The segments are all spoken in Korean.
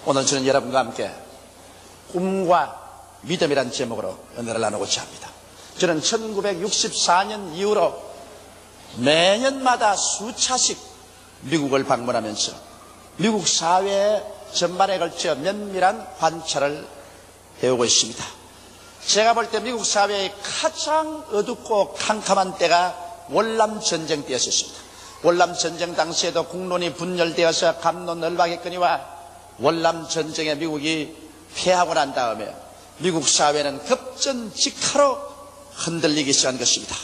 오늘 저는 여러분과 함께 꿈과 믿음이란 제목으로 은혜를 나누고자 합니다. 저는 1964년 이후로 매년마다 수차씩 미국을 방문하면서 미국 사회 전반에 걸쳐 면밀한 관찰을 해오고 있습니다. 제가 볼 때 미국 사회의 가장 어둡고 캄캄한 때가 월남전쟁 때였습니다. 월남전쟁 당시에도 국론이 분열되어서 갑론을박했거니와 월남전쟁에 미국이 패하고 난 다음에 미국 사회는 급전직하로 흔들리기 시작한 것입니다.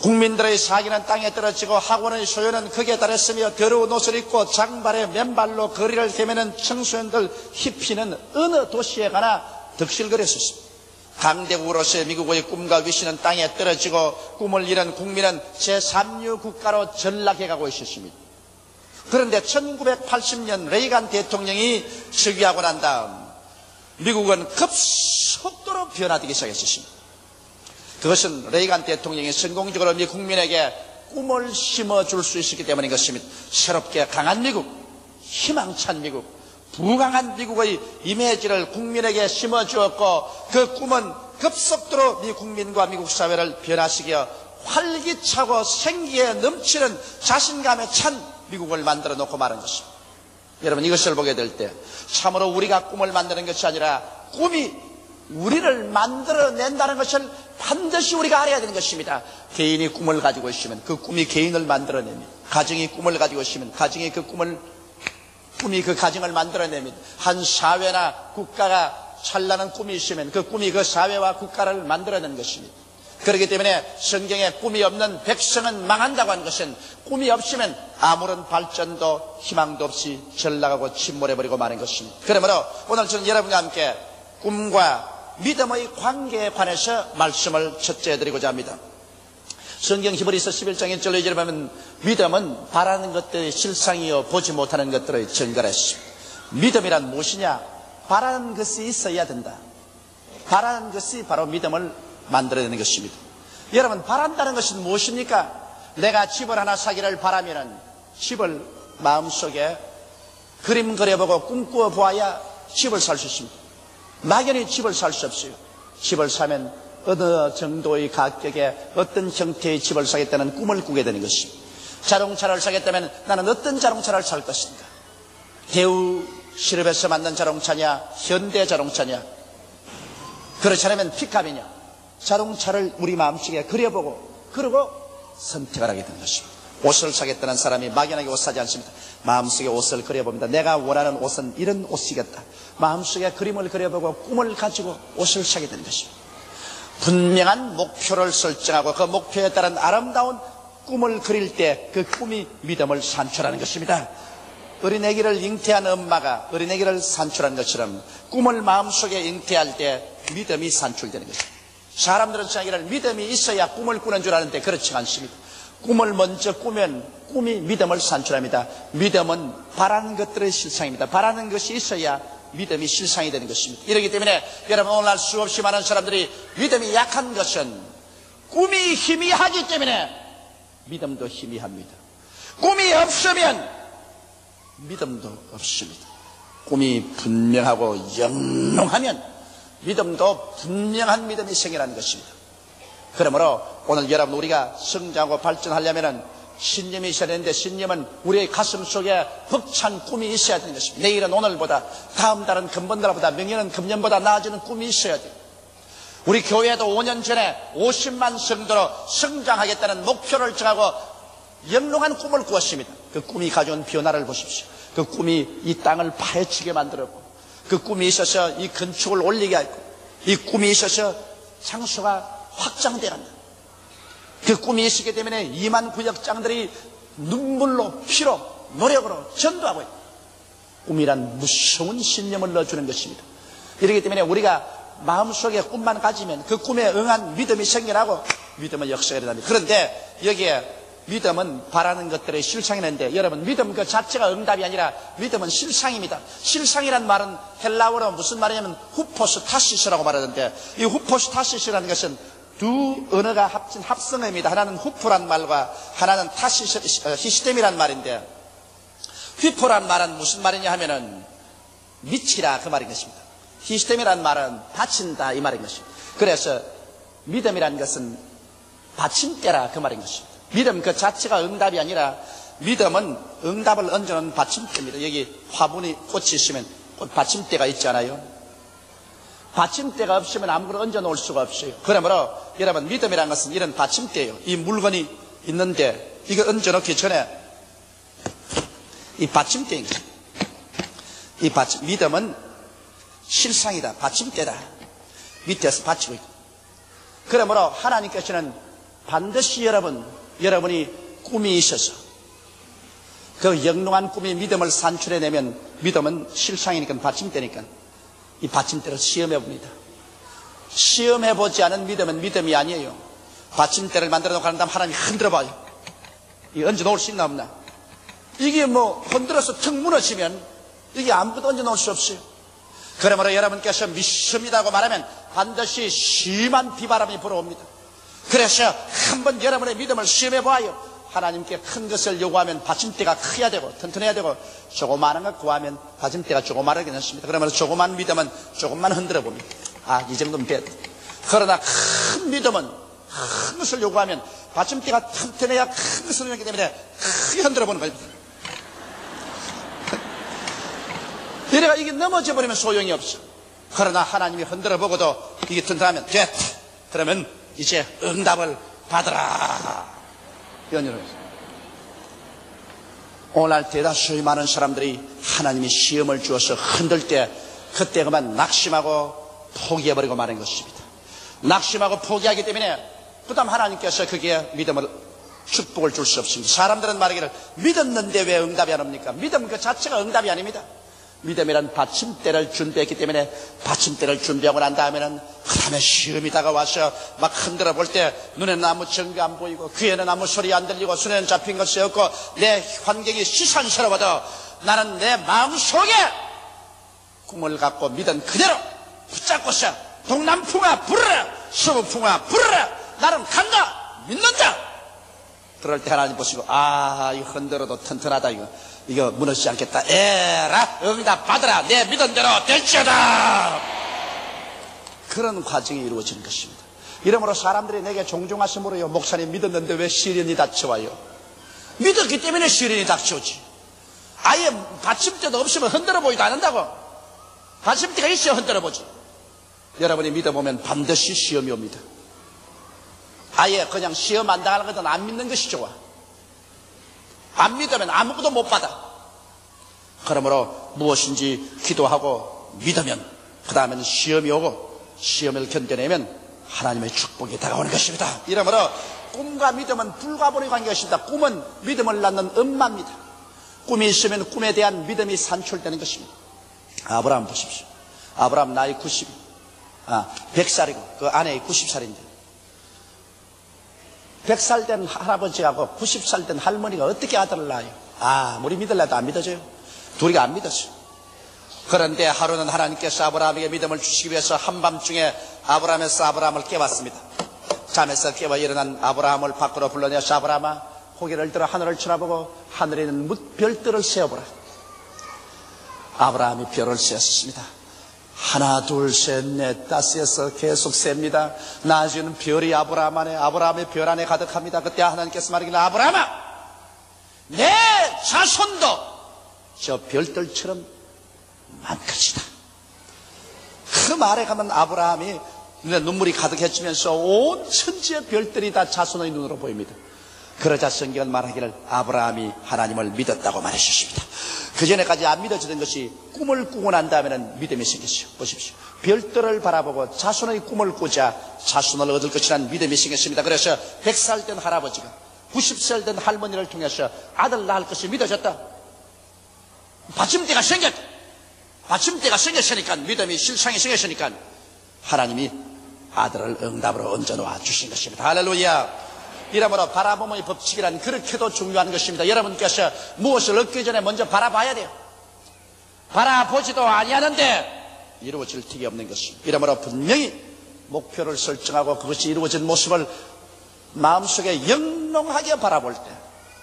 국민들의 사기는 땅에 떨어지고 학원의 소유는 극에 달했으며 더러운 옷을 입고 장발에 맨발로 거리를 헤매는 청소년들 히피는 어느 도시에 가나 득실거렸습니다. 강대국으로서의 미국의 꿈과 위신은 땅에 떨어지고 꿈을 잃은 국민은 제3류 국가로 전락해가고 있었습니다. 그런데 1980년 레이간 대통령이 즉위하고 난 다음 미국은 급속도로 변화되기 시작했습니다. 그것은 레이간 대통령이 성공적으로 미 국민에게 꿈을 심어줄 수 있었기 때문인 것입니다. 새롭게 강한 미국, 희망찬 미국, 부강한 미국의 이미지를 국민에게 심어주었고 그 꿈은 급속도로 미 국민과 미국 사회를 변화시켜 활기차고 생기에 넘치는 자신감에 찬 미국을 만들어 놓고 말한 것입니다. 여러분, 이것을 보게 될 때 참으로 우리가 꿈을 만드는 것이 아니라 꿈이 우리를 만들어낸다는 것을 반드시 우리가 알아야 되는 것입니다. 개인이 꿈을 가지고 있으면 그 꿈이 개인을 만들어냅니다. 가정이 꿈을 가지고 있으면 가정이 꿈이 그 가정을 만들어냅니다. 한 사회나 국가가 찬란한 꿈이 있으면 그 꿈이 그 사회와 국가를 만들어내는 것입니다. 그렇기 때문에 성경에 꿈이 없는 백성은 망한다고 하는 것은 꿈이 없으면 아무런 발전도 희망도 없이 전락하고 침몰해버리고 마는 것입니다. 그러므로 오늘 저는 여러분과 함께 꿈과 믿음의 관계에 관해서 말씀을 첫째 드리고자 합니다. 성경 히브리서 11장 1절로 2절에 보면 믿음은 바라는 것들의 실상이요 보지 못하는 것들의 증거라 했습니다. 믿음이란 무엇이냐? 바라는 것이 있어야 된다. 바라는 것이 바로 믿음을 만들어내는 것입니다. 여러분, 바란다는 것은 무엇입니까? 내가 집을 하나 사기를 바라면은 집을 마음속에 그림 그려보고 꿈꾸어 보아야 집을 살 수 있습니다. 막연히 집을 살 수 없어요. 집을 사면 어느 정도의 가격에 어떤 형태의 집을 사겠다는 꿈을 꾸게 되는 것입니다. 자동차를 사겠다면 나는 어떤 자동차를 살 것인가? 대우 실업에서 만든 자동차냐? 현대 자동차냐? 그렇지 않으면 픽업이냐? 자동차를 우리 마음속에 그려보고 그러고 선택을 하게 되는 것입니다. 옷을 사겠다는 사람이 막연하게 옷 사지 않습니다. 마음속에 옷을 그려봅니다. 내가 원하는 옷은 이런 옷이겠다. 마음속에 그림을 그려보고 꿈을 가지고 옷을 사게 되는 것입니다. 분명한 목표를 설정하고 그 목표에 따른 아름다운 꿈을 그릴 때 그 꿈이 믿음을 산출하는 것입니다. 어린애기를 잉태한 엄마가 어린애기를 산출한 것처럼 꿈을 마음속에 잉태할 때 믿음이 산출되는 것입니다. 사람들은 자기를 믿음이 있어야 꿈을 꾸는 줄 아는데 그렇지 않습니다. 꿈을 먼저 꾸면 꿈이 믿음을 산출합니다. 믿음은 바라는 것들의 실상입니다. 바라는 것이 있어야 믿음이 실상이 되는 것입니다. 이렇기 때문에 여러분, 오늘날 수없이 많은 사람들이 믿음이 약한 것은 꿈이 희미하기 때문에 믿음도 희미합니다. 꿈이 없으면 믿음도 없습니다. 꿈이 분명하고 영롱하면 믿음도 분명한 믿음이 생겨나는 것입니다. 그러므로 오늘 여러분, 우리가 성장하고 발전하려면 신념이 있어야 되는데 신념은 우리의 가슴 속에 벅찬 꿈이 있어야 되는 것입니다. 내일은 오늘보다, 다음 달은 금번달보다,明년은 금년보다 나아지는 꿈이 있어야 돼요. 우리 교회도 5년 전에 50만 성도로 성장하겠다는 목표를 정하고 영롱한 꿈을 꾸었습니다. 그 꿈이 가져온 변화를 보십시오. 그 꿈이 이 땅을 파헤치게 만들었고, 그 꿈이 있어서 이 건축을 올리게 했고, 이 꿈이 있어서 장소가 확장되었다. 그 꿈이 있었기 때문에 2만 구역장들이 눈물로 피로 노력으로 전도하고 있다. 꿈이란 무서운 신념을 넣어주는 것입니다. 이렇기 때문에 우리가 마음속에 꿈만 가지면 그 꿈에 응한 믿음이 생겨나고 믿음은 역사가 일어납니다. 그런데 여기에 믿음은 바라는 것들의 실상이는데, 여러분, 믿음 그 자체가 응답이 아니라 믿음은 실상입니다. 실상이란 말은 헬라어로 무슨 말이냐면 후포스타시스라고 말하는데, 이 후포스타시스라는 것은 두 언어가 합친 합성어입니다. 하나는 후프란 말과 하나는 타시스템이란 말인데, 휘포란 말은 무슨 말이냐 하면은 미치라 그 말인 것입니다. 히스템이란 말은 바친다 이 말인 것입니다. 그래서 믿음이란 것은 받침대라 그 말인 것입니다. 믿음 그 자체가 응답이 아니라 믿음은 응답을 얹어놓은 받침대입니다. 여기 화분이 꽃이 있으면 꽃 받침대가 있잖아요. 받침대가 없으면 아무거나 얹어 놓을 수가 없어요. 그러므로 여러분 믿음이란 것은 이런 받침대예요. 이 물건이 있는데 이거 얹어 놓기 전에 이 받침대인 거죠. 믿음은 실상이다. 받침대다. 밑에서 받치고 있고. 그러므로 하나님께서는 반드시 여러분이 꿈이 있어서 그 영롱한 꿈이 믿음을 산출해내면 믿음은 실상이니까 받침대니까 이 받침대를 시험해 봅니다. 시험해 보지 않은 믿음은 믿음이 아니에요. 받침대를 만들어 놓고 한 다음 하나님이 흔들어 봐요. 이 얹어 놓을 수 있나 없나? 이게 뭐 흔들어서 턱 무너지면 이게 아무것도 얹어 놓을 수 없어요. 그러므로 여러분께서 믿습니다고 말하면 반드시 심한 비바람이 불어옵니다. 그래서 한번 여러분의 믿음을 시험해 봐요. 하나님께 큰 것을 요구하면 받침대가 커야 되고 튼튼해야 되고 조그마한 것 구하면 받침대가 조그마하게 되습니다. 그러면 조그만 믿음은 조금만 흔들어 봅니다. 이 정도면 돼. 그러나 큰 믿음은 큰 것을 요구하면 받침대가 튼튼해야 큰 것을 요구하기 때문에 크게 흔들어 보는 겁니다. 이래가 이게 넘어져 버리면 소용이 없어. 그러나 하나님이 흔들어 보고도 이게 튼튼하면 됐다. 그러면 이제 응답을 받으라. 오늘 대다수의 많은 사람들이 하나님이 시험을 주어서 흔들 때 그때 그만 낙심하고 포기해버리고 마는 것입니다. 낙심하고 포기하기 때문에 그다음 하나님께서 그게 믿음을 축복을 줄 수 없습니다. 사람들은 말하기를 믿었는데 왜 응답이 안 옵니까? 믿음 그 자체가 응답이 아닙니다. 믿음이란 받침대를 준비했기 때문에 받침대를 준비하고 난 다음에는 그 다음에 시험이 다가와서 막 흔들어 볼 때 눈에는 아무 증거 안 보이고 귀에는 아무 소리 안 들리고 손에는 잡힌 것이 없고 내 환경이 시선스러워도 나는 내 마음속에 꿈을 갖고 믿은 그대로 붙잡고서 동남풍아 부르라 서북풍아 부르라 나는 간다 믿는다. 그럴 때 하나님 보시고 이 흔들어도 튼튼하다 이거 무너지지 않겠다. 에라 응답 받으라 내 믿은 대로 될지어다. 그런 과정이 이루어지는 것입니다. 이러므로 사람들이 내게 종종 와서 물어요. 목사님 믿었는데 왜 시련이 닥쳐와요? 믿었기 때문에 시련이 닥쳐오지. 아예 받침대도 없으면 흔들어 보이도 않는다고. 받침대가 있어야 흔들어 보지. 여러분이 믿어보면 반드시 시험이 옵니다. 아예 그냥 시험 안 당하는 것은 안 믿는 것이 좋아. 안 믿으면 아무것도 못 받아. 그러므로 무엇인지 기도하고 믿으면 그 다음에는 시험이 오고 시험을 견뎌내면 하나님의 축복이 다가오는 것입니다. 이러므로 꿈과 믿음은 불가분의 관계가 꿈은 믿음을 낳는 엄마입니다. 꿈이 있으면 꿈에 대한 믿음이 산출되는 것입니다. 아브라함 보십시오. 아브라함 나이 100살이고 그 아내이 90살인데 100살 된 할아버지하고 90살 된 할머니가 어떻게 아들을 낳아요? 아무리 믿으려도 안 믿어져요. 둘이 안 믿었어요. 그런데 하루는 하나님께서 아브라함에게 믿음을 주시기 위해서 한밤중에 아브라함을 깨웠습니다. 잠에서 깨워 일어난 아브라함을 밖으로 불러내서 아브라함아 고개를 들어 하늘을 쳐다보고 하늘에 있는 별들을 세어보라. 아브라함이 별을 세었습니다. 하나 둘 셋 넷 다섯에서 계속 셉니다. 나중에는 별이 아브라함의 별 안에 가득합니다. 그때 하나님께서 말하기를 아브라함아 내 자손도 저 별들처럼 많것이다. 그 말에 가면 아브라함이 눈에 눈물이 가득해지면서 온 천지의 별들이 다 자손의 눈으로 보입니다. 그러자 성경은 말하기를 아브라함이 하나님을 믿었다고 말해주십니다. 그 전에까지 안 믿어지던 것이 꿈을 꾸고 난 다음에는 믿음이 생겼어요. 보십시오. 별들을 바라보고 자손의 꿈을 꾸자 자손을 얻을 것이라는 믿음이 생겼습니다. 그래서 100살 된 할아버지가 90살 된 할머니를 통해서 아들 낳을 것이 믿어졌다. 받침대가 생겼다. 받침대가 생겼으니까 믿음이 실상이 생겼으니까 하나님이 아들을 응답으로 얹어놓아 주신 것입니다. 할렐루야. 이러므로 바라봄의 법칙이란 그렇게도 중요한 것입니다. 여러분께서 무엇을 얻기 전에 먼저 바라봐야 돼요. 바라보지도 아니하는데 이루어질 틱이 없는 것입니다. 이러므로 분명히 목표를 설정하고 그것이 이루어진 모습을 마음속에 영롱하게 바라볼 때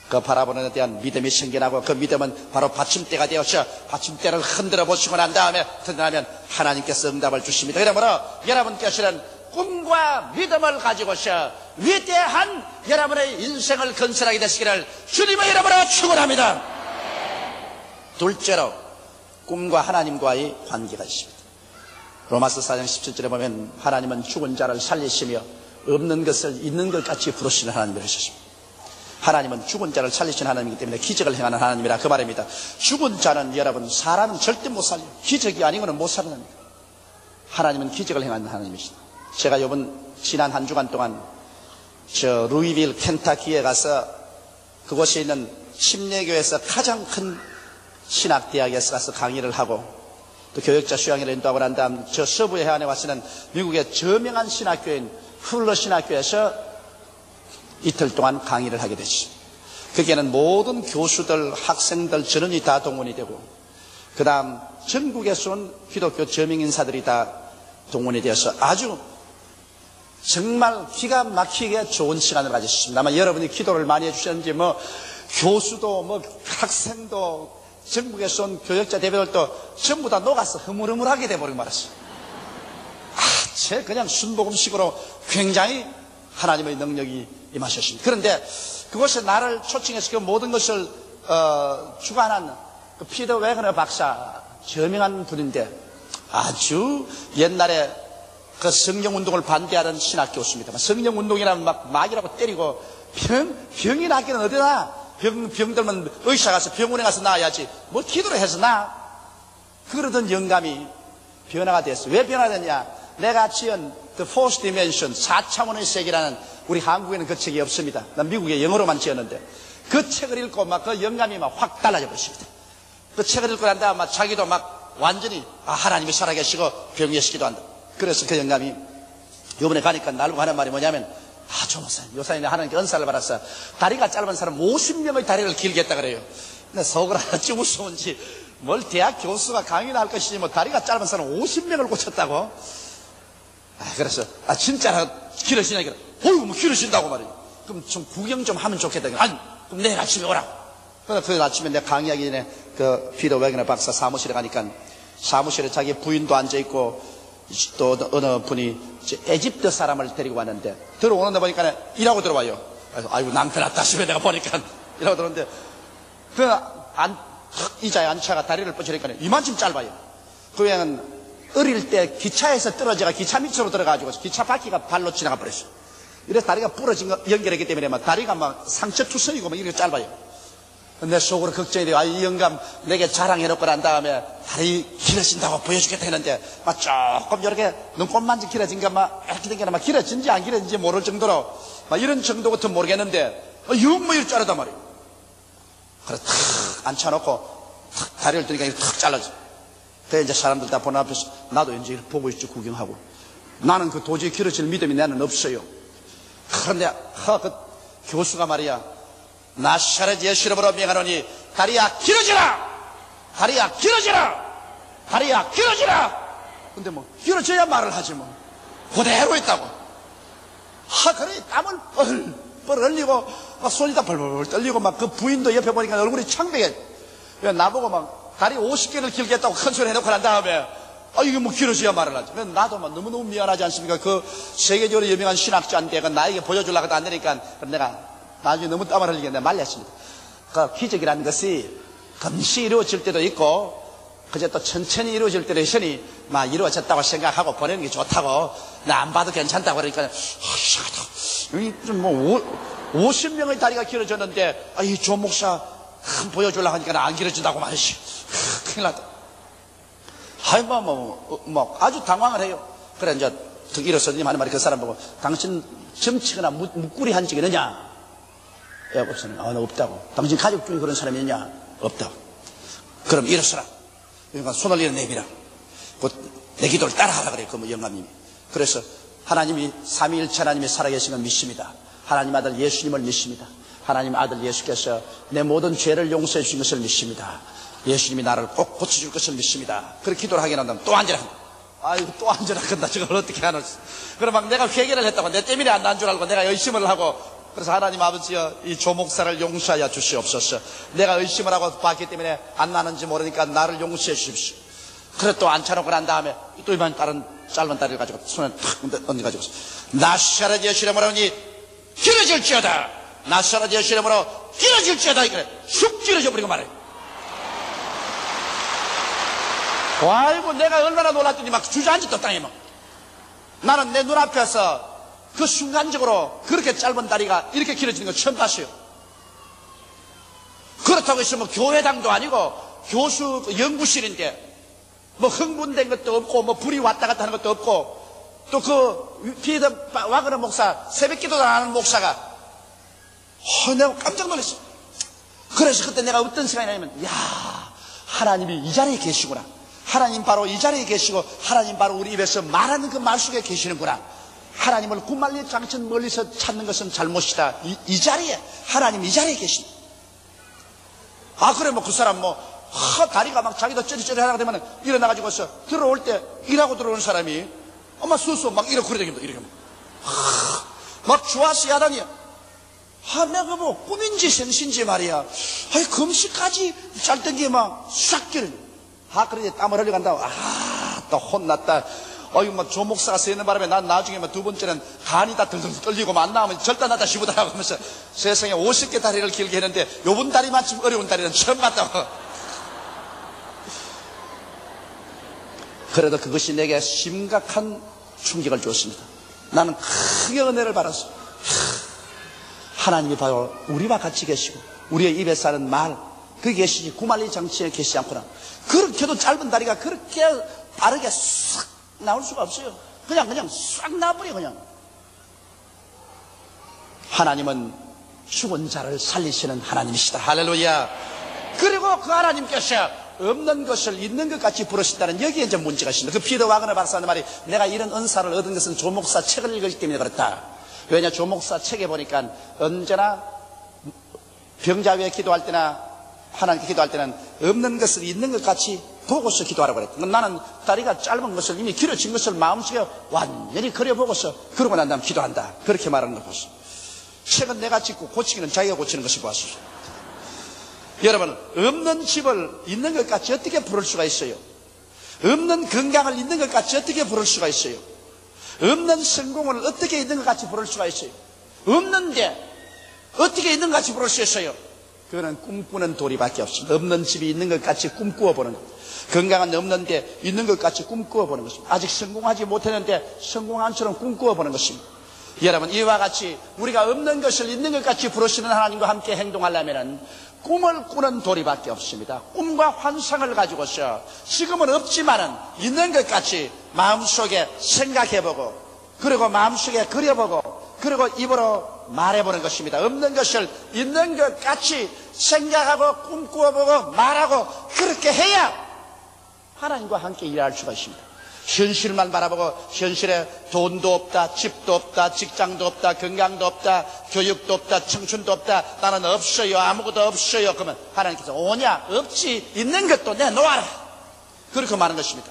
그 바라보는 데 대한 믿음이 생겨나고 그 믿음은 바로 받침대가 되어서 받침대를 흔들어 보시고 난 다음에 든든하면 하나님께서 응답을 주십니다. 그러므로 여러분께서는 꿈과 믿음을 가지고서 위대한 여러분의 인생을 건설하게 되시기를 주님의 이름으로 축원합니다. 둘째로 꿈과 하나님과의 관계가 있습니다. 로마서 4장 17절에 보면 하나님은 죽은 자를 살리시며 없는 것을 있는 것 같이 부르시는 하나님이십니다. 하나님은 죽은 자를 살리시는 하나님이기 때문에 기적을 행하는 하나님이라 그 말입니다. 죽은 자는 여러분 사람은 절대 못 살려요. 기적이 아니고는 못 살아납니다. 하나님은 기적을 행하는 하나님이시다. 제가 지난 한 주간 동안 루이빌 켄타키에 가서 그곳에 있는 침례교회에서 가장 큰 신학대학에서 가서 강의를 하고 또 교역자 수양회를 인도하고 난 다음 저 서부 해안에 와서는 미국의 저명한 신학교인 훌러 신학교에서 이틀 동안 강의를 하게 되죠. 거기에는 모든 교수들, 학생들, 전원이 다 동원이 되고 그 다음 전국에서 온 기독교 저명인사들이 다 동원이 되어서 아주 정말 기가 막히게 좋은 시간을 가졌습니다. 아마 여러분이 기도를 많이 해주셨는지 교수도 학생도 전국에서 온 교역자 대표들도 전부 다 녹아서 흐물흐물하게 돼버리고 말았어요. 그냥 순복음식으로 굉장히 하나님의 능력이 임하셨습니다. 그런데 그곳에 나를 초청해서 그 모든 것을 주관한 그 피터 웨거너 박사, 저명한 분인데 아주 옛날에 그 성령운동을 반대하는 신학교수입니다. 성령운동이라면 막이라고 때리고 병이 낫기는 어디나 병들면 의사 가서 병원에 가서 나아야지 기도를 해서 그러던 영감이 변화가 됐어요. 왜 변화됐냐? 내가 지은 The Fourth Dimension 4차원의 세계라는 우리 한국에는 그 책이 없습니다. 난 미국에 영어로만 지었는데 그 책을 읽고 그 영감이 확 달라져 버렸습니다. 그 책을 읽고 난 다음에 자기도 완전히 하나님이 살아계시고 병癒시기도 한다. 그래서 그 영감이 이번에 가니까 나보고 하는 말이 뭐냐면 조목사님, 요사님 하나님께 은사를 받았어. 다리가 짧은 사람 50명의 다리를 길게 했다 그래요. 근데 속을 하나씩 무서운지 대학 교수가 강의나 할 것이지 다리가 짧은 사람 50명을 고쳤다고. 그래서 진짜로 길어지냐 어이구 길어진다고 말이에요. 그럼 좀 구경 좀 하면 좋겠다. 아니 그럼 내일 아침에 오라고. 그래서 그 아침에 내가 강의하기 전에 그 피터 웨거너 박사 사무실에 가니까 사무실에 자기 부인도 앉아있고 또 어느 분이 에집트 사람을 데리고 왔는데 들어오는데 보니까 이라고 들어와요. 아이고 낭패 났다 싶어 내가 보니까 이라고 들었는데 의자에 앉혀가 다리를 뻗으니까 이만큼 짧아요. 그 여행은 어릴 때 기차에서 떨어져가 기차 밑으로 들어가지고 기차 바퀴가 발로 지나가 버렸어요. 이래서 다리가 부러진 거 연결했기 때문에 다리가 상처투성이고 이렇게 짧아요. 내 속으로 걱정이 돼요. 이 영감 내게 자랑해놓고 난 다음에 다리 길어진다고 보여주겠다 했는데 조금 이렇게 눈곱만지 길어진가 이렇게 된 게 길어진지 안 길어진지 모를 정도로 이런 정도 같은 모르겠는데 이렇게 자르단 말이에요. 그래서 탁 앉혀놓고 탁 다리를 드니까 탁 잘라져. 그래 이제 사람들 다 보는 앞에서 나도 이제 보고 있지 구경하고. 나는 그 도저히 길어질 믿음이 나는 없어요. 그런데 그 교수가 말이야 나사렛 예수 이름으로 명하노니 다리야 길어지라! 다리야 길어지라! 다리야 길어지라! 근데 길어져야 말을 하지 그대로 있다고. 그래 땀을 뻘 흘리고 손이 다 벌벌 떨리고 그 부인도 옆에 보니까 얼굴이 창백해. 나보고 다리 50개를 길게 했다고 큰 소리 해놓고 난 다음에 이게 길어져야 말을 하지. 나도 너무너무 미안하지 않습니까? 그 세계적으로 유명한 신학자인데 나에게 보여주려고 안 되니까 내가 나중에 너무 땀을 흘리게 내가 말렸습니다. 그 기적이라는 것이 금시 이루어질 때도 있고 그저 또 천천히 이루어질 때도 있으니 이루어졌다고 생각하고 보내는 게 좋다고 나 안 봐도 괜찮다고 그러니까 여기 50명의 다리가 길어졌는데 이 조 목사 보여주려고 하니까 안 길어진다고 말이지. 큰일 났다. 아주 당황을 해요. 그래 이제 더 일어서더니 하는 말이 그 사람 보고 당신 점치거나 묵구리 한 적이 있느냐? 없어요. 나 없다고. 당신 가족 중에 그런 사람이 있냐? 없다고. 그럼 일어서라. 그러니까 손을 내밀어. 내 기도를 따라하라 그래요. 그 영감님이. 그래서 하나님이 삼위일체 하나님이 살아계신 걸 믿습니다. 하나님 아들 예수님을 믿습니다. 하나님 아들 예수께서 내 모든 죄를 용서해 주신 것을 믿습니다. 예수님이 나를 꼭 고쳐줄 것을 믿습니다. 그렇게 기도를 하게 한다면 또 앉으라. 또 앉으라 한다. 저걸 어떻게 하노? 그럼 내가 회개를 했다고 내 때문에 안 난 줄 알고 내가 열심을 하고 그래서 하나님 아버지여, 이 조목사를 용서하여 주시옵소서. 내가 의심을 하고 봤기 때문에 안 나는지 모르니까 나를 용서해 주십시오. 그래 또 앉혀놓고 난 다음에 또 이번 다른 짧은 다리를 가지고 손에 탁 얹어가지고 나사렛 예수의 이름으로 길어질지어다. 나사렛 예수의 이름으로 길어질지어다. 그래 쑥 길어져 버리고 말해. 아이고 내가 얼마나 놀랐더니 막 주저앉았다 땅에 막. 나는 내 눈앞에서 그 순간적으로 그렇게 짧은 다리가 이렇게 길어지는 거 처음 봤어요. 그렇다고 해서 뭐 교회당도 아니고 교수 연구실인데 뭐 흥분된 것도 없고 뭐 불이 왔다 갔다 하는 것도 없고 또 그 피더 와그너 목사 새벽 기도도 안 하는 목사가 내가 깜짝 놀랐어. 그래서 그때 내가 어떤 생각이 나냐면 야 하나님이 이 자리에 계시구나. 하나님 바로 이 자리에 계시고 하나님 바로 우리 입에서 말하는 그 말 속에 계시는구나. 하나님을 구말리 장천 멀리서 찾는 것은 잘못이다. 이 자리에 하나님 이 자리에 계신다. 아 그래 뭐 그 사람 뭐 다리가 막 자기도 쩌리쩌리 하다가 되면 일어나가지고서 들어올 때 일하고 들어오는 사람이 엄마 수수 막 이러고 그래 다닙니다. 이렇게 막 좋아서 야단이야. 내가 뭐 꿈인지 생신지 말이야. 금시까지 짧던 게 막 싹 길어. 그러지 땀을 흘려간다고. 또 혼났다. 막 조목사가 쓰는 바람에 난 나중에 두 번째는 간이 다 덜덜 떨리고 안 나오면 절단하다 싶으다라고 하면서 세상에 50개 다리를 길게 했는데 요번 다리만큼 어려운 다리는 처음 봤다고. 그래도 그것이 내게 심각한 충격을 주었습니다. 나는 크게 은혜를 받았어. 하나님이 바로 우리와 같이 계시고 우리의 입에서 하는 말 그게 계시지 구말리 장치에 계시지 않구나. 그렇게도 짧은 다리가 그렇게 빠르게 싹 나올 수가 없어요. 그냥 싹 나버려 그냥. 하나님은 죽은 자를 살리시는 하나님이시다. 할렐루야. 그리고 그 하나님께서 없는 것을 있는 것 같이 부르신다는 여기에 이제 문제가 있습니다. 그 피더 와그너 박사는 말이 내가 이런 은사를 얻은 것은 조목사 책을 읽었기 때문에 그렇다. 왜냐 조목사 책에 보니까 언제나 병자 위에 기도할 때나 하나님께 기도할 때는 없는 것을 있는 것 같이 보고서 기도하라고 그랬다. 나는 다리가 짧은 것을 이미 길어진 것을 마음속에 완전히 그려보고서 그러고 난 다음 기도한다. 그렇게 말하는 거 보소. 책은 내가 짓고 고치기는 자기가 고치는 것이 보았소. 여러분 없는 집을 있는 것 같이 어떻게 부를 수가 있어요? 없는 건강을 있는 것 같이 어떻게 부를 수가 있어요? 없는 성공을 어떻게 있는 것 같이 부를 수가 있어요? 없는데 어떻게 있는 것 같이 부를 수 있어요? 그거는 꿈꾸는 도리밖에 없습니다. 없는 집이 있는 것 같이 꿈꾸어 보는 것. 건강은 없는데 있는 것 같이 꿈꾸어 보는 것입니다. 아직 성공하지 못했는데 성공한 처럼 꿈꾸어 보는 것입니다. 여러분 이와 같이 우리가 없는 것을 있는 것 같이 부르시는 하나님과 함께 행동하려면 꿈을 꾸는 도리밖에 없습니다. 꿈과 환상을 가지고서 지금은 없지만은 있는 것 같이 마음속에 생각해보고 그리고 마음속에 그려보고 그리고 입으로 말해보는 것입니다. 없는 것을 있는 것 같이 생각하고 꿈꾸어보고 말하고 그렇게 해야 하나님과 함께 일할 수가 있습니다. 현실만 바라보고 현실에 돈도 없다, 집도 없다, 직장도 없다, 건강도 없다, 교육도 없다, 청춘도 없다, 나는 없어요, 아무것도 없어요. 그러면 하나님께서 오냐? 없지, 있는 것도 내놓아라. 그렇게 말하는 것입니다.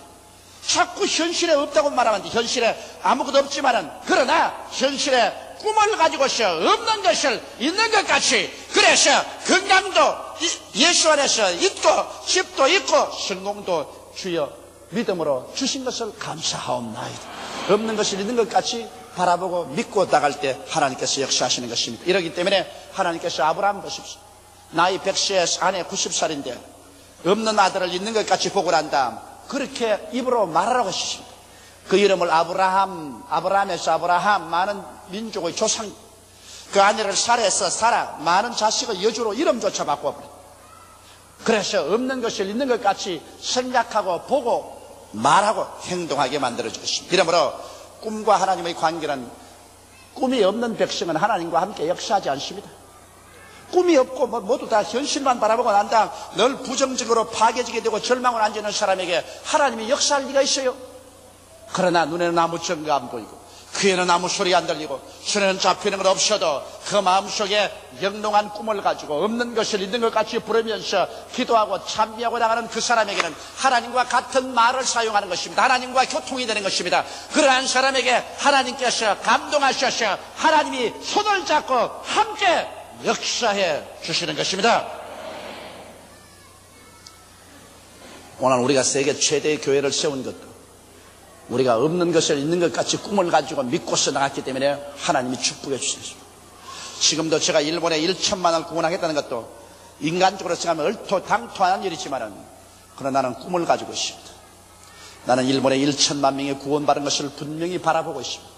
자꾸 현실에 없다고 말하면 현실에 아무것도 없지만은 그러나 현실에 꿈을 가지고서 없는 것을 있는 것 같이 그래서 건강도 예수 안에서 있고 집도 있고 성공도 주여 믿음으로 주신 것을 감사하옵나이다. 없는 것을 있는 것 같이 바라보고 믿고 나갈 때 하나님께서 역사하시는 것입니다. 이러기 때문에 하나님께서 아브라함 보십시오. 나이 100세 아내 90살인데 없는 아들을 있는 것 같이 보고 난 다음 그렇게 입으로 말하라고 하십니다. 그 이름을 아브라함에서 아브라함 많은 민족의 조상 그 아내를 사라해서 사라 많은 자식의 여주로 이름조차 바꿔버렸다. 그래서 없는 것을 있는 것 같이 생각하고 보고 말하고 행동하게 만들어줄 것입니다. 이러므로 꿈과 하나님의 관계는 꿈이 없는 백성은 하나님과 함께 역사하지 않습니다. 꿈이 없고 모두 다 현실만 바라보고 난 다음 늘 부정적으로 파괴지게 되고 절망을 안지는 사람에게 하나님이 역사할 리가 있어요? 그러나 눈에는 아무 증거 안 보이고 귀에는 아무 소리 안 들리고 손에는 잡히는 것 없어도 그 마음속에 영롱한 꿈을 가지고 없는 것을 있는 것 같이 부르면서 기도하고 찬미하고 나가는 그 사람에게는 하나님과 같은 말을 사용하는 것입니다. 하나님과 교통이 되는 것입니다. 그러한 사람에게 하나님께서 감동하셔서 하나님이 손을 잡고 함께 역사해 주시는 것입니다. 오늘 우리가 세계 최대의 교회를 세운 것도 우리가 없는 것을 있는 것 같이 꿈을 가지고 믿고서 나갔기 때문에 하나님이 축복해 주셨습니다. 지금도 제가 일본에 1천만 원을 구원하겠다는 것도 인간적으로 생각하면 얼토당토한 일이지만은 그러나 나는 꿈을 가지고 있습니다. 나는 일본에 1천만 명이 구원받은 것을 분명히 바라보고 있습니다.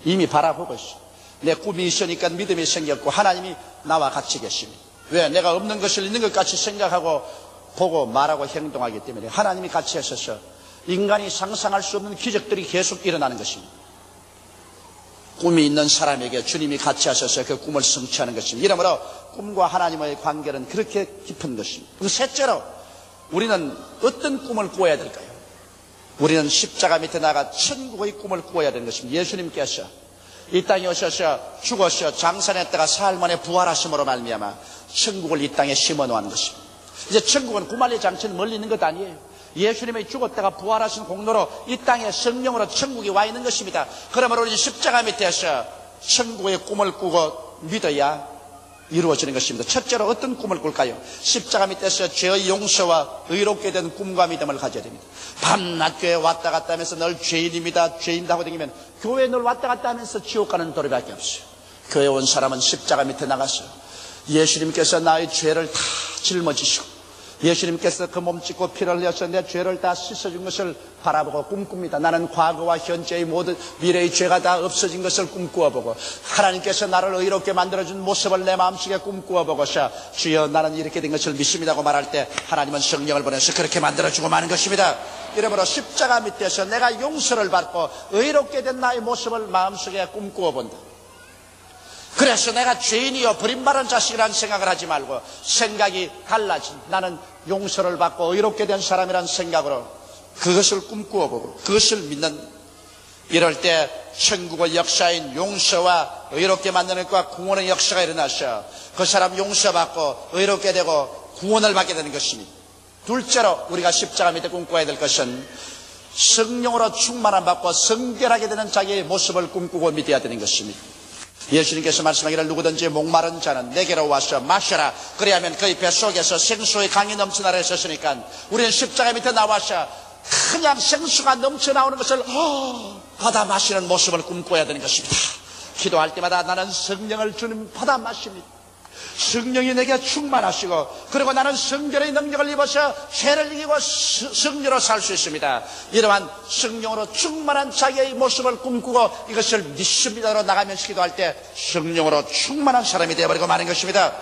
이미 바라보고 있습니다. 내 꿈이 있으니까 믿음이 생겼고 하나님이 나와 같이 계십니다. 왜? 내가 없는 것을 있는 것 같이 생각하고 보고 말하고 행동하기 때문에 하나님이 같이 하셔서 인간이 상상할 수 없는 기적들이 계속 일어나는 것입니다. 꿈이 있는 사람에게 주님이 같이 하셔서 그 꿈을 성취하는 것입니다. 이러므로 꿈과 하나님의 관계는 그렇게 깊은 것입니다. 셋째로 우리는 어떤 꿈을 꾸어야 될까요? 우리는 십자가 밑에 나가 천국의 꿈을 꾸어야 되는 것입니다. 예수님께서 이 땅에 오셔서 죽어서 장사했다가 사흘 만에 부활하심으로 말미암아 천국을 이 땅에 심어놓은 것입니다. 이제 천국은 구만리 장치는 멀리 있는 것 아니에요. 예수님이 죽었다가 부활하신 공로로 이 땅에 성령으로 천국이 와 있는 것입니다. 그러므로 우리 십자가 밑에서 천국의 꿈을 꾸고 믿어야 이루어지는 것입니다. 첫째로 어떤 꿈을 꿀까요? 십자가 밑에서 죄의 용서와 의롭게 된 꿈과 믿음을 가져야 됩니다. 밤낮 교회 왔다 갔다 하면서 늘 죄인입니다, 죄인이다 하고 다니면 교회 늘 왔다 갔다 하면서 지옥 가는 도리밖에 없어요. 교회 온 사람은 십자가 밑에 나가서 예수님께서 나의 죄를 다 짊어지시고 예수님께서 그 몸 찢고 피를 흘려서 내 죄를 다 씻어준 것을 바라보고 꿈꿉니다. 나는 과거와 현재의 모든 미래의 죄가 다 없어진 것을 꿈꾸어보고 하나님께서 나를 의롭게 만들어준 모습을 내 마음속에 꿈꾸어보고서 주여 나는 이렇게 된 것을 믿습니다고 말할 때 하나님은 성령을 보내서 그렇게 만들어주고 마는 것입니다. 이러므로 십자가 밑에서 내가 용서를 받고 의롭게 된 나의 모습을 마음속에 꿈꾸어본다. 그래서 내가 죄인이요 버림받은 자식이라는 생각을 하지 말고 생각이 달라진 나는 용서를 받고 의롭게 된 사람이라는 생각으로 그것을 꿈꾸어보고 그것을 믿는 이럴 때 천국의 역사인 용서와 의롭게 만드는 것과 구원의 역사가 일어나서 그 사람 용서받고 의롭게 되고 구원을 받게 되는 것입니다. 둘째로 우리가 십자가 밑에 꿈꿔야 될 것은 성령으로 충만함 받고 성결하게 되는 자기의 모습을 꿈꾸고 믿어야 되는 것입니다. 예수님께서 말씀하기를 누구든지 목마른 자는 내게로 와서 마셔라. 그래야면 그의 뱃속에서 생수의 강이 넘쳐나라 했었으니까 우리는 십자가 밑에 나와서 그냥 생수가 넘쳐나오는 것을 받아 마시는 모습을 꿈꿔야 되는 것입니다. 기도할 때마다 나는 성령을 주님 받아 마십니다. 성령이 내게 충만하시고 그리고 나는 성결의 능력을 입어서 죄를 이기고 성녀로 살 수 있습니다. 이러한 성령으로 충만한 자기의 모습을 꿈꾸고 이것을 믿습니다로 나가면서 기도할 때 성령으로 충만한 사람이 되어버리고 마는 것입니다.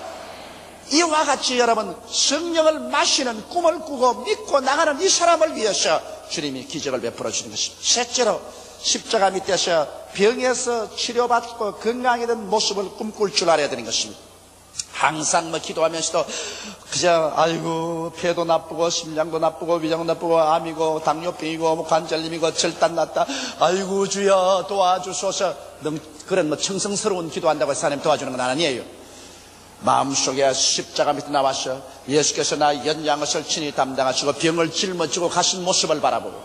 이와 같이 여러분 성령을 마시는 꿈을 꾸고 믿고 나가는 이 사람을 위해서 주님이 기적을 베풀어 주는 것입니다. 셋째로 십자가 밑에서 병에서 치료받고 건강해진 모습을 꿈꿀 줄 알아야 되는 것입니다. 항상 기도하면서도 그저 아이고 폐도 나쁘고 심장도 나쁘고 위장도 나쁘고 암이고 당뇨병이고 관절염이고 절단 났다 아이고 주여 도와주소서 그런 청성스러운 기도한다고 해서 하나님 도와주는 건 아니에요. 마음속에 십자가 밑에 나와서 예수께서 나 연양것을 친히 담당하시고 병을 짊어지고 가신 모습을 바라보고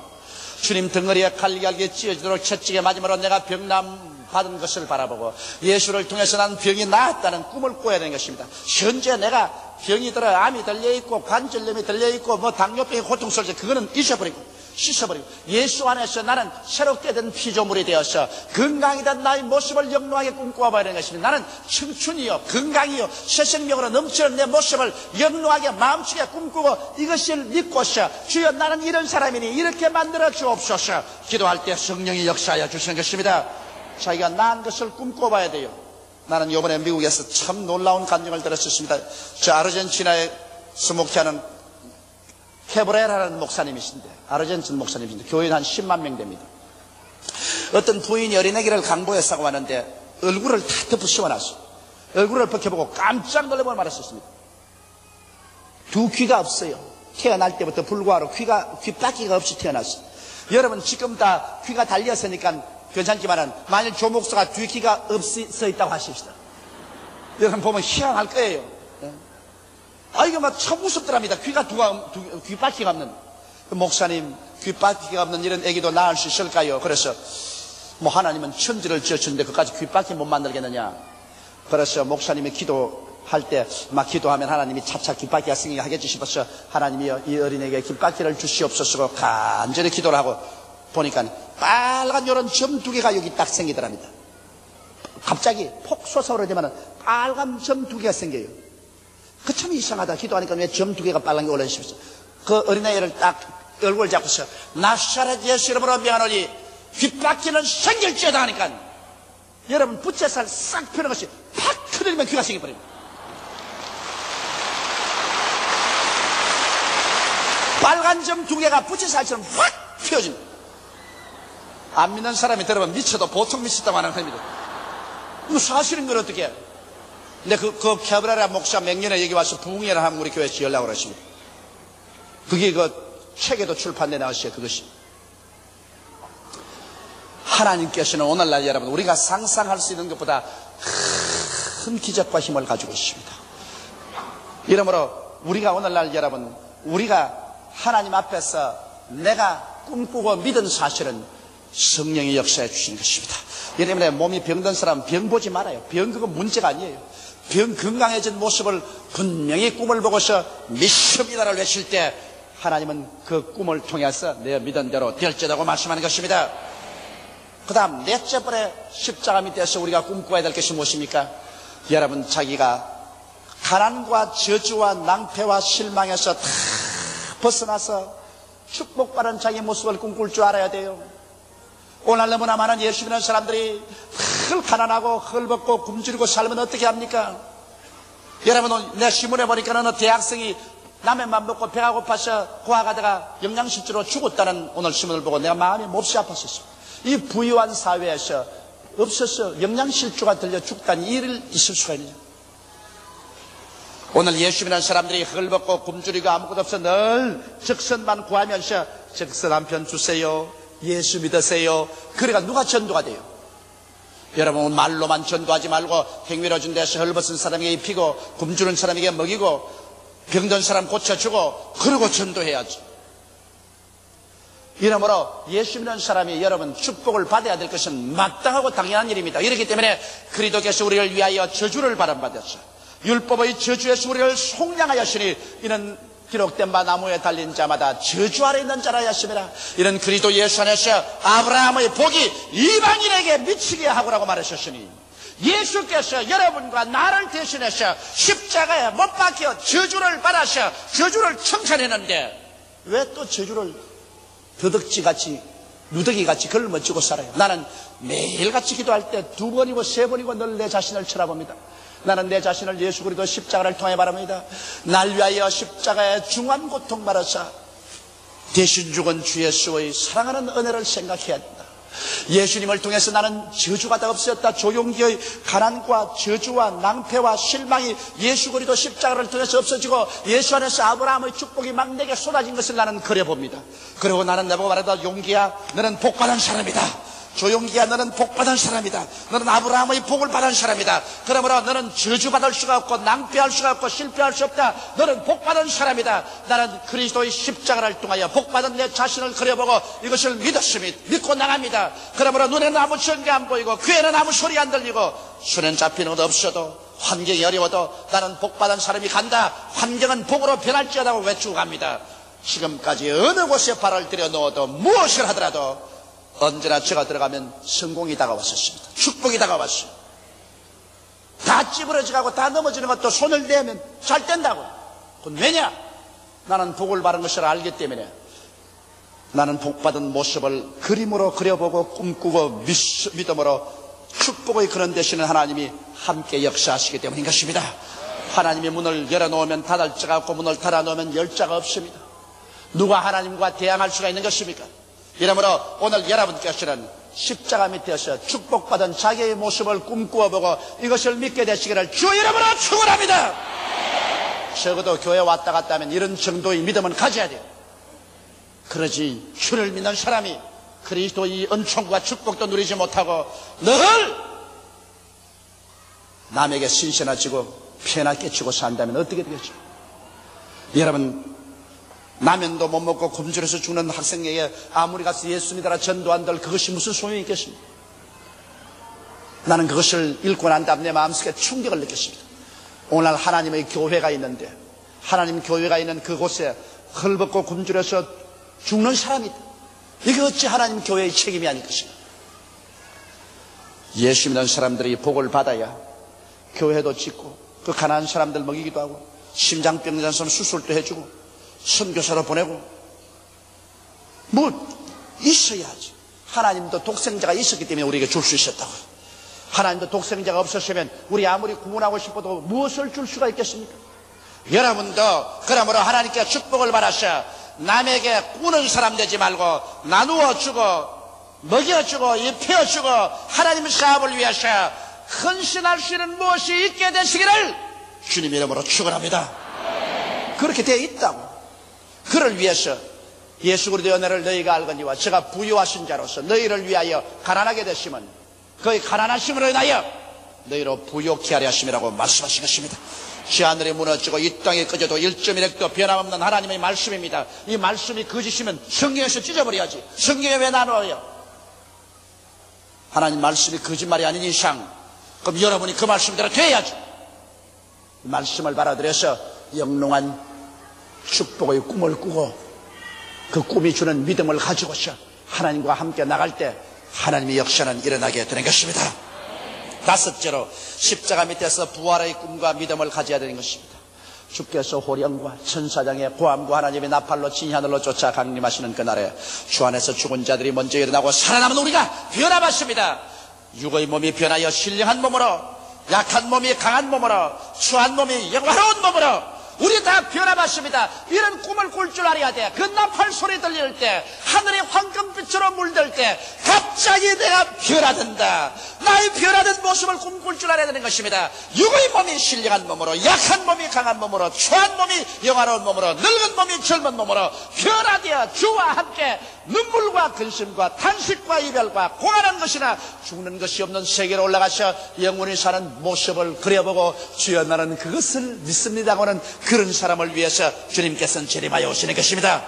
주님 덩어리에 갈기갈기 찢어지도록 채찍에 맞음으로 내가 병남 받은 것을 바라보고 예수를 통해서 난 병이 나았다는 꿈을 꿔야 되는 것입니다. 현재 내가 병이 들어 암이 들려있고 관절염이 들려있고 당뇨병이 고통스러워서 그거는 잊어버리고 씻어버리고 예수 안에서 나는 새롭게 된 피조물이 되어서 건강이 된 나의 모습을 영롱하게 꿈꿔봐야 되는 것입니다. 나는 청춘이요 건강이요 새 생명으로 넘치는 내 모습을 영롱하게 마음속에 꿈꾸고 이것을 믿고서 주여 나는 이런 사람이니 이렇게 만들어 주옵소서 기도할 때 성령이 역사하여 주시는 것입니다. 자기가 나은 것을 꿈꿔봐야 돼요. 나는 이번에 미국에서 참 놀라운 감정을 들었습니다. 저 아르헨티나에 수목회하는 케브레라는 목사님이신데 아르헨티나 목사님이신데 교인 한 10만 명 됩니다. 어떤 부인이 어린애기를 강보에 싸고 왔는데 얼굴을 다 덮어 씌워놨어요. 얼굴을 벗겨보고 깜짝 놀라고 말했었습니다. 두 귀가 없어요. 태어날 때부터 불구하고 귀 빠기가 없이 태어났어요. 여러분 지금 다 귀가 달렸으니까 괜찮지만은 만일 조 목사가 뒤 귀가 없어 있다고 하십시다. 여러분 보면 희한할 거예요. 이거 막 참 무섭더랍니다. 귓바퀴가 없는. 목사님, 귓바퀴가 없는 이런 애기도 낳을 수 있을까요? 그래서 하나님은 천지를 지어주는데 그까지 귓바퀴 못 만들겠느냐. 그래서 목사님이 기도할 때 막 기도하면 하나님이 차차 귓바퀴가 생기게 하겠지 싶어서 하나님이여 이 어린에게 귓바퀴를 주시옵소서 간절히 기도를 하고 보니까 빨간 요런 점 2개가 여기 딱 생기더랍니다. 갑자기 폭 솟아오르지만 빨간 점 2개가 생겨요. 그 참 이상하다. 기도하니까 왜 점 2개가 빨간 게 올라오시 싶어서 그 어린아이를 딱 얼굴 잡고서 나사렛 예수 이름으로 명하노니 귓바퀴는 생길지어다 하니까 여러분 부채살 싹 펴는 것이 팍 터뜨리면 귀가 생겨버립니다. 빨간 점 2개가 부채살처럼 확 펴집니다. 안 믿는 사람이 들으면 미쳐도 보통 미쳤다고 하는 겁니다. 이거 사실인 건 어떻게 해요? 근데 그 캐브라라 목사 맹년에 여기 와서 부흥회를 하면 우리 교회에서 연락을 하십니다. 그게 그 책에도 출판돼 나왔어요. 그것이. 하나님께서는 오늘날 여러분 우리가 상상할 수 있는 것보다 큰 기적과 힘을 가지고 있습니다. 이러므로 우리가 오늘날 여러분 우리가 하나님 앞에서 내가 꿈꾸고 믿은 사실은 성령이 역사해 주시는 것입니다. 이기 때문에 몸이 병든 사람은 병 보지 말아요. 병 그건 문제가 아니에요. 병 건강해진 모습을 분명히 꿈을 보고서 믿습니다를 외칠 때 하나님은 그 꿈을 통해서 내 믿은 대로 될지라고 말씀하는 것입니다. 그 다음 넷째 번에 십자가 밑에서 우리가 꿈꿔야 될 것이 무엇입니까? 여러분 자기가 가난과 저주와 낭패와 실망에서 다 벗어나서 축복받은 자기 모습을 꿈꿀 줄 알아야 돼요. 오늘 너무나 많은 예수 믿는 사람들이 늘 가난하고 헐벗고 굶주리고 살면 어떻게 합니까? 여러분 내 신문에 보니까 어느 대학생이 라면만 먹고 배가 고파서 고아가다가 영양실조로 죽었다는 오늘 신문을 보고 내가 마음이 몹시 아팠었습니다. 이 부유한 사회에서 없어서 영양실조가 들려 죽다니 일을 있을 수가 있느냐. 오늘 예수 믿는 사람들이 헐벗고 굶주리고 아무것도 없어 늘 적선만 구하면서 적선 한 편 주세요. 예수 믿으세요. 그래가 누가 전도가 돼요? 여러분 말로만 전도하지 말고 행위로 준 데서 헐벗은 사람에게 입히고 굶주린 사람에게 먹이고 병든 사람 고쳐주고 그러고 전도해야죠. 이러므로 예수 믿는 사람이 여러분 축복을 받아야 될 것은 마땅하고 당연한 일입니다. 이렇기 때문에 그리스도께서 우리를 위하여 저주를 바람받았어요. 율법의 저주에서 우리를 속량하였으니 이는 기록된 바 나무에 달린 자마다 저주 아래 있는 자라 하였습니다. 이런 그리스도 예수 안에서 아브라함의 복이 이방인에게 미치게 하고라고 말하셨으니 예수께서 여러분과 나를 대신해서 십자가에 못 박혀 저주를 받아서 저주를 청산했는데 왜 또 저주를 더덕지같이 누더기같이 걸머쥐고 살아요? 나는 매일같이 기도할 때 2번이고 3번이고 늘 내 자신을 쳐다봅니다. 나는 내 자신을 예수 그리스도 십자가를 통해 바랍니다. 날 위하여 십자가에 중한 고통 받아서 대신 죽은 주 예수의 사랑하는 은혜를 생각해야 된다. 예수님을 통해서 나는 저주가 다 없었다. 조용기의 가난과 저주와 낭패와 실망이 예수 그리스도 십자가를 통해서 없어지고 예수 안에서 아브라함의 축복이 막 내게 쏟아진 것을 나는 그려봅니다. 그리고 나는 내보고 말하다 용기야 너는 복받은 사람이다. 조용기야 너는 복받은 사람이다. 너는 아브라함의 복을 받은 사람이다. 그러므로 너는 저주받을 수가 없고 낭패할 수가 없고 실패할 수 없다. 너는 복받은 사람이다. 나는 그리스도의 십자가를 통하여 복받은 내 자신을 그려보고 이것을 믿고 나갑니다. 그러므로 눈에는 아무 전개 안 보이고 귀에는 아무 소리 안 들리고 손엔 잡히는 것 없어도 환경이 어려워도 나는 복받은 사람이 간다. 환경은 복으로 변할지어다고 외치고 갑니다. 지금까지 어느 곳에 발을 들여 놓아도 무엇을 하더라도 언제나 제가 들어가면 성공이 다가왔었습니다. 축복이 다가왔어요. 다 찌부러져가고 다 넘어지는 것도 손을 대면 잘 된다고. 그건 왜냐? 나는 복을 받은 것을 알기 때문에 나는 복받은 모습을 그림으로 그려보고 꿈꾸고 믿음으로 축복의 그런 되시는 하나님이 함께 역사하시기 때문인 것입니다. 하나님이 문을 열어놓으면 닫을 자가 없고 문을 닫아놓으면 열 자가 없습니다. 누가 하나님과 대항할 수가 있는 것입니까? 이러므로 오늘 여러분께서는 십자가 밑에서 축복받은 자기의 모습을 꿈꾸어보고 이것을 믿게 되시기를 주 이름으로 축원합니다. 적어도 교회 왔다 갔다 하면 이런 정도의 믿음은 가져야 돼요. 그러지 주를 믿는 사람이 그리스도의 은총과 축복도 누리지 못하고 늘 남에게 신세나지고 피해나 끼치고 산다면 어떻게 되겠죠? 여러분, 라면도 못 먹고 굶주려서 죽는 학생에게 아무리 가서 예수 믿어라 전도한들 그것이 무슨 소용이 있겠습니까? 나는 그것을 읽고 난 다음 내 마음속에 충격을 느꼈습니다. 오늘 하나님의 교회가 있는데, 하나님 교회가 있는 그곳에 헐벗고 굶주려서 죽는 사람이 있다. 이게 어찌 하나님 교회의 책임이 아닐 것인가? 예수 믿는 사람들이 복을 받아야 교회도 짓고 그 가난한 사람들 먹이기도 하고 심장병 있는 사람 수술도 해주고 선교사로 보내고 뭐 있어야지. 하나님도 독생자가 있었기 때문에 우리에게 줄 수 있었다고. 하나님도 독생자가 없었으면 우리 아무리 구원하고 싶어도 무엇을 줄 수가 있겠습니까? 여러분도 그러므로 하나님께 축복을 받아서 남에게 꾸는 사람 되지 말고 나누어 주고 먹여주고 입혀주고 하나님의 사업을 위해서 헌신할 수 있는 무엇이 있게 되시기를 주님 이름으로 축원합니다. 그렇게 되어 있다고. 그를 위해서 예수 그리스도의 은혜를 너희가 알거니와 제가 부유하신 자로서 너희를 위하여 가난하게 되시면 그의 가난하심으로 인하여 너희로 부욕케 하려 하심이라고 말씀하신 것입니다. 하늘이 무너지고 이 땅에 꺼져도 1.1핵도 변함없는 하나님의 말씀입니다. 이 말씀이 거짓이면 성경에서 찢어버려야지. 성경에 왜 나눠요? 하나님 말씀이 거짓말이 아닌 이상 그럼 여러분이 그 말씀대로 돼야죠. 이 말씀을 받아들여서 영롱한 축복의 꿈을 꾸고 그 꿈이 주는 믿음을 가지고서 하나님과 함께 나갈 때 하나님의 역사는 일어나게 되는 것입니다. 다섯째로 십자가 밑에서 부활의 꿈과 믿음을 가져야 되는 것입니다. 주께서 호령과 천사장의 고함과 하나님의 나팔로 진하늘로 쫓아 강림하시는 그날에 주 안에서 죽은 자들이 먼저 일어나고 살아남은 우리가 변화받습니다. 육의 몸이 변하여 신령한 몸으로, 약한 몸이 강한 몸으로, 추한 몸이 영화로운 몸으로 우리 다 변화받습니다. 이런 꿈을 꿀 줄 알아야 돼. 그 나팔 소리 들릴 때, 하늘이 황금빛으로 물들 때 갑자기 내가 변화된다. 나의 변화된 모습을 꿈꿀 줄 알아야 되는 것입니다. 육의 몸이 신령한 몸으로, 약한 몸이 강한 몸으로, 추한 몸이 영화로운 몸으로, 늙은 몸이 젊은 몸으로 변화되어 주와 함께 눈물과 근심과 탄식과 이별과 고난한 것이나 죽는 것이 없는 세계로 올라가서 영원히 사는 모습을 그려보고 주여 나는 그것을 믿습니다고는 그런 사람을 위해서 주님께서는 재림하여 오시는 것입니다.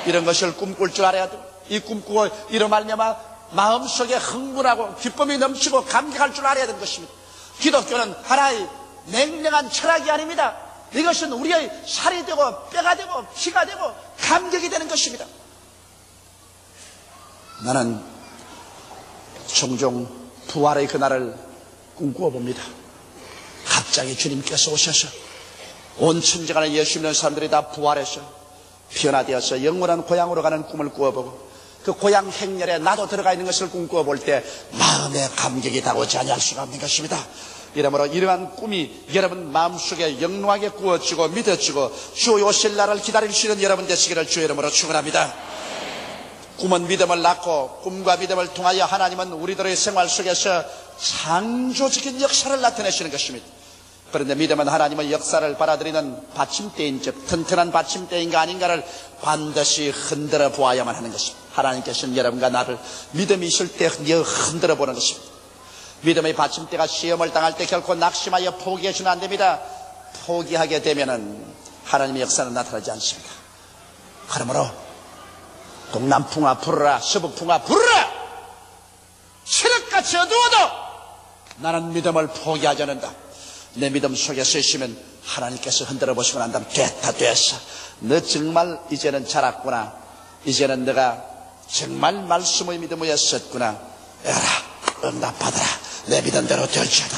이런 것을 꿈꿀 줄 알아야 돼. 이 꿈꾸고 이로 말미암아 마음속에 흥분하고 기쁨이 넘치고 감격할 줄 알아야 되는 것입니다. 기독교는 하나의 냉랭한 철학이 아닙니다. 이것은 우리의 살이 되고 뼈가 되고 피가 되고 감격이 되는 것입니다. 나는 종종 부활의 그날을 꿈꾸어 봅니다. 갑자기 주님께서 오셔서 온 천지간에 예수 믿는 사람들이 다 부활해서 변화되어서 영원한 고향으로 가는 꿈을 꾸어보고 그 고향 행렬에 나도 들어가 있는 것을 꿈꾸어 볼 때 마음의 감격이 다오지 아니할 수가 없는 것입니다. 이러므로 이러한 꿈이 여러분 마음속에 영롱하게 꾸어지고 믿어지고 주 오실 날을 기다릴 수 있는 여러분 되시기를 주의 이름으로 축원합니다. 꿈은 믿음을 낳고 꿈과 믿음을 통하여 하나님은 우리들의 생활 속에서 창조적인 역사를 나타내시는 것입니다. 그런데 믿음은 하나님의 역사를 받아들이는 받침대인 즉 튼튼한 받침대인가 아닌가를 반드시 흔들어 보아야만 하는 것입니다. 하나님께서는 여러분과 나를 믿음이 있을 때 흔들어 보는 것입니다. 믿음의 받침대가 시험을 당할 때 결코 낙심하여 포기해서는 안 됩니다. 포기하게 되면은 하나님의 역사는 나타나지 않습니다. 그러므로 동남풍아 불어라, 서북풍아 불어라. 새벽같이 어두워도 나는 믿음을 포기하지 않는다. 내 믿음 속에 서 있으면 하나님께서 흔들어 보시고 난 다음 됐다 됐어. 너 정말 이제는 자랐구나. 이제는 너가 정말 말씀의 믿음 위에 섰구나. 에라 응답받아라. 내 믿은 대로 될지어다.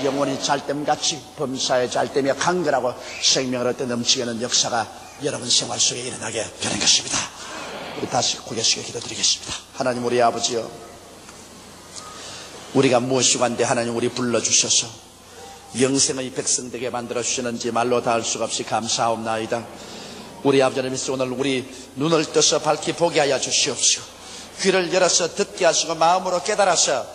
영혼이 잘됨같이 범사에 잘되며 강건하고 생명을 얻어 넘치게 하는 역사가 여러분 생활 속에 일어나게 되는 것입니다. 우리 다시 고개 숙여 기도드리겠습니다. 하나님 우리 아버지여, 우리가 무엇이고 한데 하나님 우리 불러주셔서 영생의 백성 되게 만들어주시는지 말로 다 할 수가 없이 감사하옵나이다. 우리 아버지를 믿어 오늘 우리 눈을 떠서 밝히 보게 하여 주시옵시오. 귀를 열어서 듣게 하시고 마음으로 깨달아서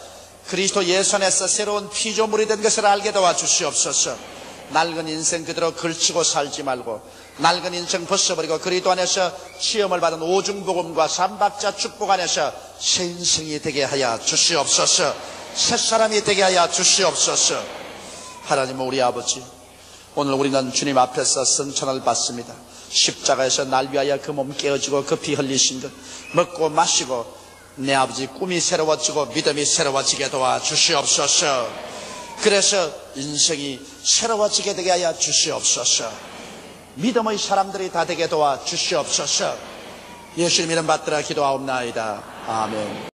그리스도 예수 안에서 새로운 피조물이 된 것을 알게 도와주시옵소서. 낡은 인생 그대로 걸치고 살지 말고 낡은 인생 벗어버리고 그리스도 안에서 시험을 받은 오중복음과 삼박자 축복 안에서 새 인생이 되게 하여 주시옵소서. 새 사람이 되게 하여 주시옵소서. 하나님 우리 아버지, 오늘 우리는 주님 앞에서 승천을 받습니다. 십자가에서 날 위하여 그 몸 깨어지고 그 피 흘리신 것 먹고 마시고 내 아버지 꿈이 새로워지고 믿음이 새로워지게 도와 주시옵소서. 그래서 인생이 새로워지게 되게 하여 주시옵소서. 믿음의 사람들이 다 되게 도와 주시옵소서. 예수님 이름 받들어 기도하옵나이다. 아멘.